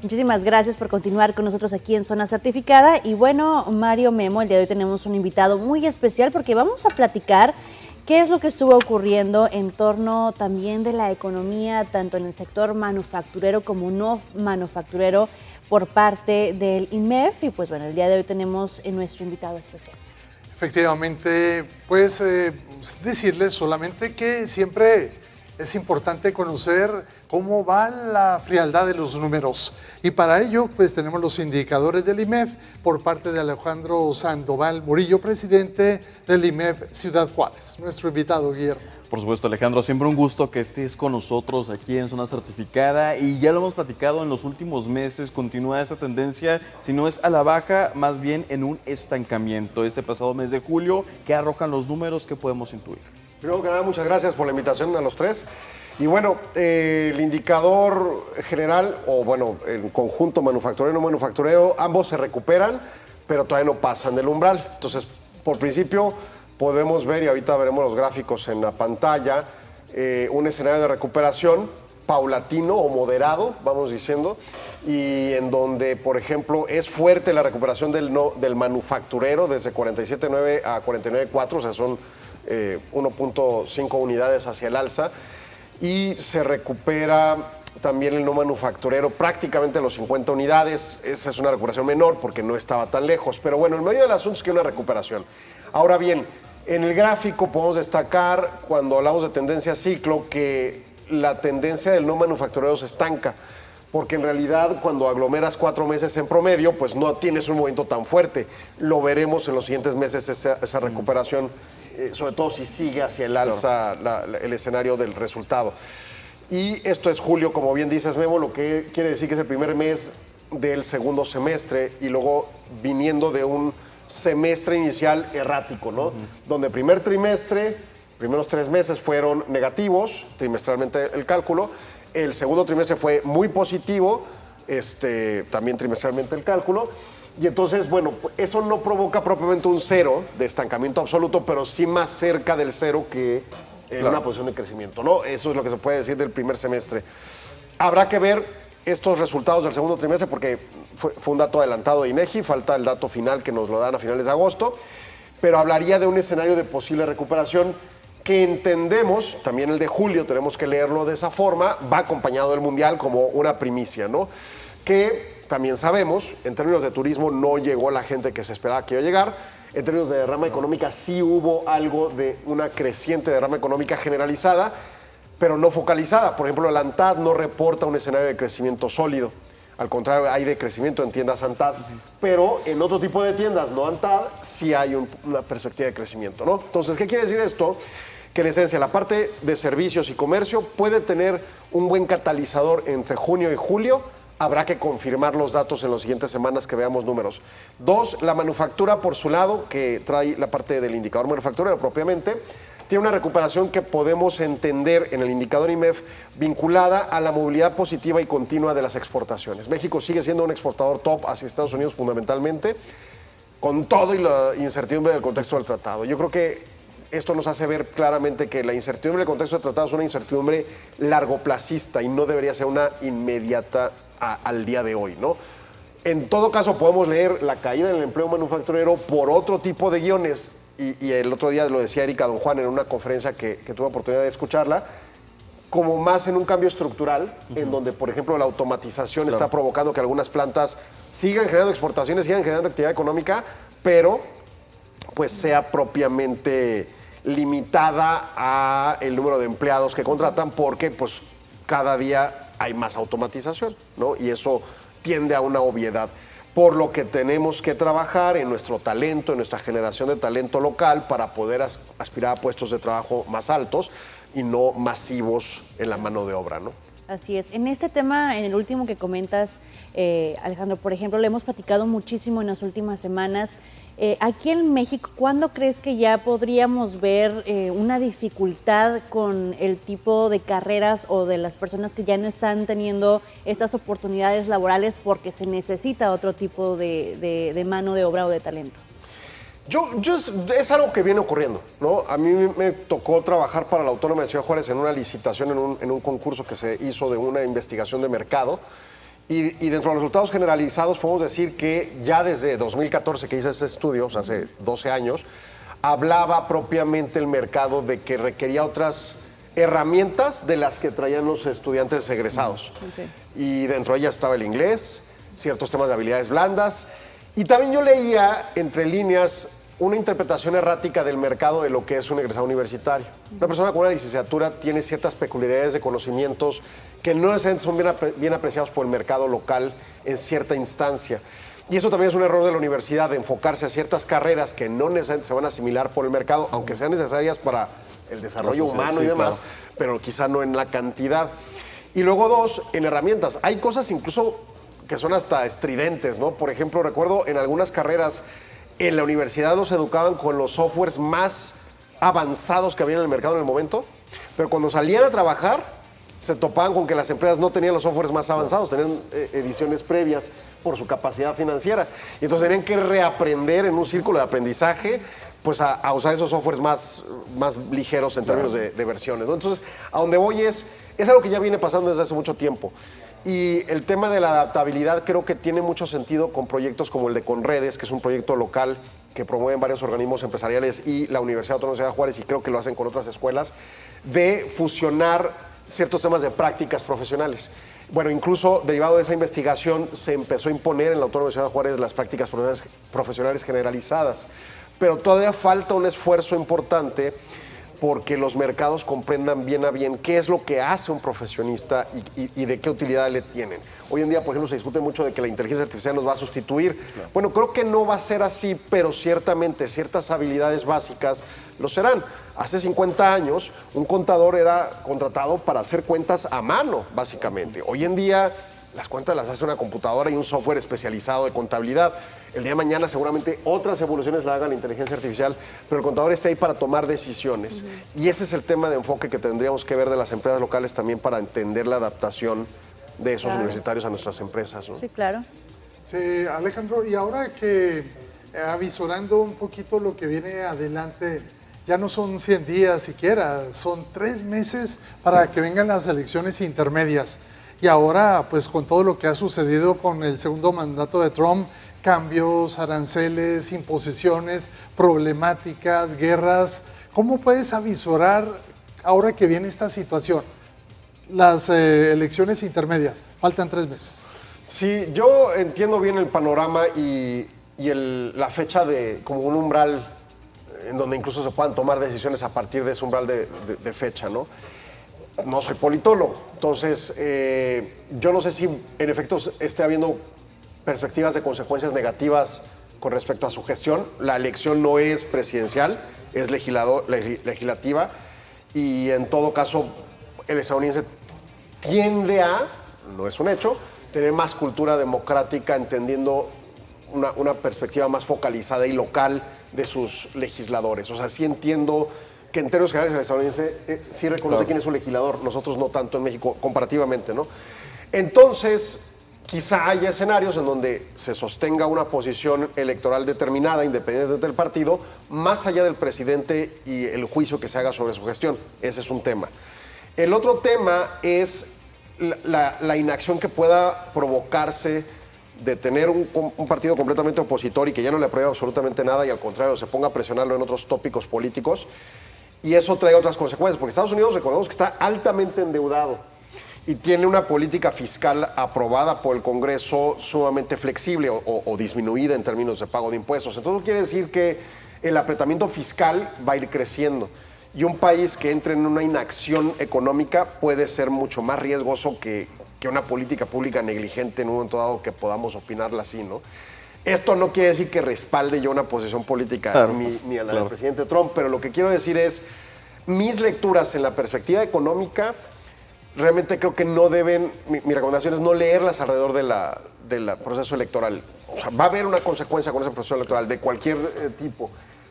Muchísimas gracias por continuar con nosotros aquí en Zona Certificada. Y bueno, Mario, Memo, el día de hoy tenemos un invitado muy especial porque vamos a platicar qué es lo que estuvo ocurriendo en torno también de la economía, tanto en el sector manufacturero como no manufacturero por parte del INMEF. Y pues bueno, el día de hoy tenemos nuestro invitado especial. Efectivamente, pues decirles solamente que siempre es importante conocer cómo va la frialdad de los números. Y para ello, pues tenemos los indicadores del INMEF por parte de Alejandro Sandoval Murillo, presidente del INMEF Ciudad Juárez. Nuestro invitado, Guillermo. Por supuesto, Alejandro, siempre un gusto que estés con nosotros aquí en Zona Certificada y ya lo hemos platicado en los últimos meses, continúa esta tendencia, si no es a la baja, más bien en un estancamiento. Este pasado mes de julio, ¿qué arrojan los números que podemos intuir? Primero que nada, muchas gracias por la invitación a los tres. Y bueno, el indicador general, o bueno, el conjunto manufacturero y no manufacturero, ambos se recuperan, pero todavía no pasan del umbral. Entonces, por principio, podemos ver, y ahorita veremos los gráficos en la pantalla, un escenario de recuperación paulatino o moderado, vamos diciendo, y en donde, por ejemplo, es fuerte la recuperación del manufacturero desde 47.9 a 49.4, o sea, son 1.5 unidades hacia el alza, y se recupera también el no manufacturero prácticamente los 50 unidades. Esa es una recuperación menor porque no estaba tan lejos, pero bueno, en medio del asunto es que hay una recuperación. Ahora bien, en el gráfico podemos destacar, cuando hablamos de tendencia ciclo, que la tendencia del no manufacturero se estanca, porque en realidad cuando aglomeras 4 meses en promedio, pues no tienes un movimiento tan fuerte. Lo veremos en los siguientes meses, esa recuperación, sobre todo si sigue hacia el alza el escenario del resultado. Y esto es julio, como bien dices, Memo, lo que quiere decir que es el primer mes del segundo semestre y luego viniendo de un semestre inicial errático, ¿no? Donde primer trimestre, primeros 3 meses fueron negativos, trimestralmente el cálculo. El segundo trimestre fue muy positivo, también trimestralmente el cálculo. Y entonces, bueno, eso no provoca propiamente un cero de estancamiento absoluto, pero sí más cerca del cero que en una posición de crecimiento, ¿no? Eso es lo que se puede decir del primer semestre. Habrá que ver estos resultados del segundo trimestre porque fue un dato adelantado de INEGI, falta el dato final que nos lo dan a finales de agosto, pero hablaría de un escenario de posible recuperación que entendemos, también el de julio, tenemos que leerlo de esa forma, va acompañado del Mundial como una primicia, ¿no? Que también sabemos, en términos de turismo no llegó la gente que se esperaba que iba a llegar, en términos de derrama económica sí hubo algo de una creciente derrama económica generalizada, pero no focalizada. Por ejemplo, la ANTAD no reporta un escenario de crecimiento sólido. Al contrario, hay decrecimiento en tiendas ANTAD, pero en otro tipo de tiendas no ANTAD sí hay una perspectiva de crecimiento, ¿no? Entonces, ¿qué quiere decir esto? Que en esencia la parte de servicios y comercio puede tener un buen catalizador entre junio y julio. Habrá que confirmar los datos en las siguientes semanas que veamos números. 2, la manufactura por su lado, que trae la parte del indicador manufacturero propiamente, tiene una recuperación que podemos entender en el indicador INMEF vinculada a la movilidad positiva y continua de las exportaciones. México sigue siendo un exportador top hacia Estados Unidos fundamentalmente, con todo y la incertidumbre del contexto del tratado. Yo creo que esto nos hace ver claramente que la incertidumbre del contexto del tratado es una incertidumbre largoplacista y no debería ser una inmediata al día de hoy, ¿no? En todo caso, podemos leer la caída del empleo manufacturero por otro tipo de guiones. Y el otro día lo decía Erika Don Juan en una conferencia que tuve oportunidad de escucharla, como más en un cambio estructural, en donde, por ejemplo, la automatización está provocando que algunas plantas sigan generando exportaciones, sigan generando actividad económica, pero pues sea propiamente limitada a el número de empleados que contratan, porque pues cada día hay más automatización, ¿no? Y eso tiende a una obviedad. Por lo que tenemos que trabajar en nuestro talento, en nuestra generación de talento local para poder aspirar a puestos de trabajo más altos y no masivos en la mano de obra, ¿no? Así es. En este tema, en el último que comentas, Alejandro, por ejemplo, le hemos platicado muchísimo en las últimas semanas. Aquí en México, ¿cuándo crees que ya podríamos ver una dificultad con el tipo de carreras o de las personas que ya no están teniendo estas oportunidades laborales porque se necesita otro tipo de mano de obra o de talento? Es algo que viene ocurriendo, ¿no? A mí me tocó trabajar para la Autónoma de Ciudad Juárez en una licitación, en un concurso que se hizo de una investigación de mercado. Y dentro de los resultados generalizados podemos decir que ya desde 2014 que hice ese estudio, o sea, hace 12 años, hablaba propiamente el mercado de que requería otras herramientas de las que traían los estudiantes egresados. Okay. Y dentro de ellas estaba el inglés, ciertos temas de habilidades blandas. Y también yo leía entre líneas una interpretación errática del mercado de lo que es un egresado universitario. Una persona con una licenciatura tiene ciertas peculiaridades de conocimientos que no necesariamente son bien apreciados por el mercado local en cierta instancia. Y eso también es un error de la universidad, de enfocarse a ciertas carreras que no necesariamente se van a asimilar por el mercado, aunque sean necesarias para el desarrollo humano y demás, claro, pero quizá no en la cantidad. Y luego dos, en herramientas. Hay cosas incluso que son hasta estridentes, ¿no? Por ejemplo, recuerdo en algunas carreras en la universidad nos educaban con los softwares más avanzados que había en el mercado en el momento, pero cuando salían a trabajar se topaban con que las empresas no tenían los softwares más avanzados, tenían ediciones previas por su capacidad financiera. Y entonces tenían que reaprender en un círculo de aprendizaje pues a usar esos softwares más ligeros en términos de versiones, ¿no? Entonces, a donde voy es algo que ya viene pasando desde hace mucho tiempo. Y el tema de la adaptabilidad creo que tiene mucho sentido con proyectos como el de Conredes, que es un proyecto local que promueven varios organismos empresariales y la Universidad Autónoma de Ciudad Juárez, y creo que lo hacen con otras escuelas, de fusionar ciertos temas de prácticas profesionales. Bueno, incluso derivado de esa investigación se empezó a imponer en la Autónoma de Ciudad Juárez las prácticas profesionales generalizadas, pero todavía falta un esfuerzo importante porque los mercados comprendan bien a bien qué es lo que hace un profesionista y de qué utilidad le tienen. Hoy en día, por ejemplo, se discute mucho de que la inteligencia artificial nos va a sustituir. Claro. Bueno, creo que no va a ser así, pero ciertamente ciertas habilidades básicas lo serán. Hace 50 años, un contador era contratado para hacer cuentas a mano, básicamente. Hoy en día, las cuentas las hace una computadora y un software especializado de contabilidad. El día de mañana seguramente otras evoluciones la haga la inteligencia artificial, pero el contador está ahí para tomar decisiones. Y ese es el tema de enfoque que tendríamos que ver de las empresas locales también para entender la adaptación de esos universitarios a nuestras empresas, ¿no? Sí, claro. Sí, Alejandro, y ahora que avisorando un poquito lo que viene adelante, ya no son 100 días siquiera, son 3 meses para que vengan las elecciones intermedias. Y ahora, pues con todo lo que ha sucedido con el segundo mandato de Trump, cambios, aranceles, imposiciones, problemáticas, guerras, ¿cómo puedes avisorar ahora que viene esta situación? Las elecciones intermedias, faltan 3 meses. Sí, yo entiendo bien el panorama y la fecha de como un umbral en donde incluso se puedan tomar decisiones a partir de ese umbral de fecha, ¿no? No soy politólogo, entonces yo no sé si en efecto esté habiendo perspectivas de consecuencias negativas con respecto a su gestión. La elección no es presidencial, es legislativa, y en todo caso el estadounidense tiende a, no es un hecho, tener más cultura democrática, entendiendo una perspectiva más focalizada y local de sus legisladores. O sea, sí entiendo que en términos generales el estadounidense sí reconoce quién es su legislador, nosotros no tanto en México, comparativamente, ¿no? Entonces, quizá haya escenarios en donde se sostenga una posición electoral determinada, independientemente del partido, más allá del presidente y el juicio que se haga sobre su gestión. Ese es un tema. El otro tema es la inacción que pueda provocarse de tener un partido completamente opositor y que ya no le aprueba absolutamente nada y al contrario se ponga a presionarlo en otros tópicos políticos, y eso trae otras consecuencias, porque Estados Unidos, recordemos que está altamente endeudado y tiene una política fiscal aprobada por el Congreso sumamente flexible o disminuida en términos de pago de impuestos. Entonces quiere decir que el apretamiento fiscal va a ir creciendo, y un país que entre en una inacción económica puede ser mucho más riesgoso que una política pública negligente en un momento dado, que podamos opinarla así, ¿no? Esto no quiere decir que respalde yo una posición política, claro, ni a la del presidente Trump, pero lo que quiero decir es, mis lecturas en la perspectiva económica, realmente creo que no deben, mi recomendación es no leerlas alrededor del proceso electoral. O sea, va a haber una consecuencia con ese proceso electoral de cualquier tipo,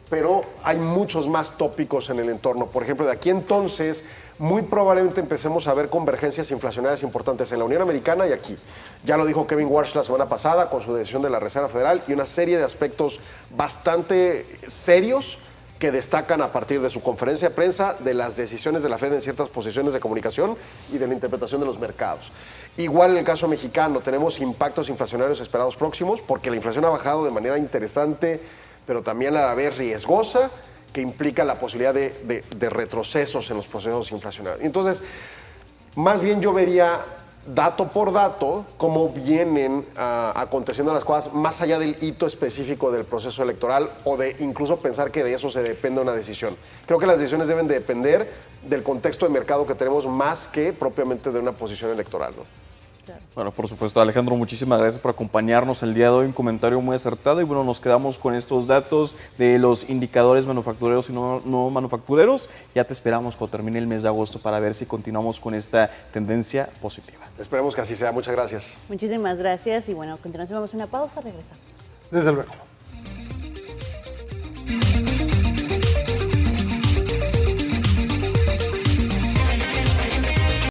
pero hay muchos más tópicos en el entorno. Por ejemplo, de aquí entonces, muy probablemente empecemos a ver convergencias inflacionarias importantes en la Unión Americana y aquí. Ya lo dijo Kevin Warsh la semana pasada con su decisión de la Reserva Federal, y una serie de aspectos bastante serios que destacan a partir de su conferencia de prensa, de las decisiones de la Fed en ciertas posiciones de comunicación y de la interpretación de los mercados. Igual en el caso mexicano, tenemos impactos inflacionarios esperados próximos, porque la inflación ha bajado de manera interesante, pero también a la vez riesgosa, que implica la posibilidad de retrocesos en los procesos inflacionarios. Entonces, más bien yo vería dato por dato cómo vienen aconteciendo las cosas más allá del hito específico del proceso electoral o de incluso pensar que de eso se depende una decisión. Creo que las decisiones deben de depender del contexto de mercado que tenemos más que propiamente de una posición electoral, ¿no? Bueno, por supuesto, Alejandro, muchísimas gracias por acompañarnos el día de hoy, un comentario muy acertado y bueno, nos quedamos con estos datos de los indicadores manufactureros y no manufactureros. Ya te esperamos cuando termine el mes de agosto para ver si continuamos con esta tendencia positiva. Esperemos que así sea. Muchas gracias. Muchísimas gracias y bueno, a continuación vamos a una pausa, regresamos. Desde luego.